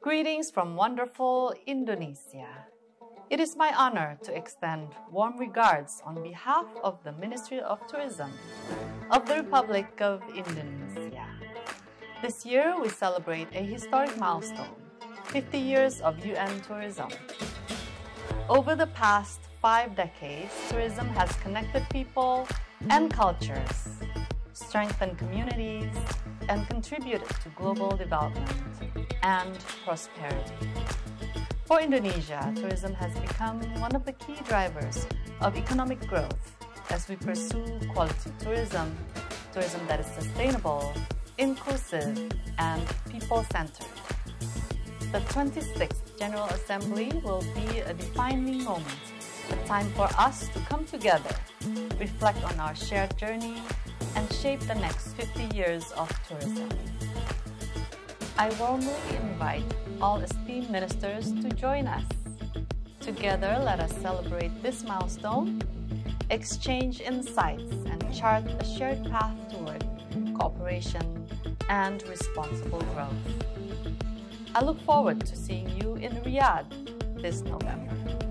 Greetings from wonderful Indonesia. It is my honor to extend warm regards on behalf of the Ministry of Tourism of the Republic of Indonesia. This year, we celebrate a historic milestone, 50 years of UN tourism. Over the past 5 decades, tourism has connected people and cultures, strengthened communities, and contributed to global development and prosperity. For Indonesia, tourism has become one of the key drivers of economic growth as we pursue quality tourism, tourism that is sustainable, inclusive, and people-centered. The 26th General Assembly will be a defining moment, a time for us to come together, reflect on our shared journey, and shape the next 50 years of tourism. I warmly invite all esteemed ministers to join us. Together, let us celebrate this milestone, exchange insights, and chart a shared path toward cooperation and responsible growth. I look forward to seeing you in Riyadh this November.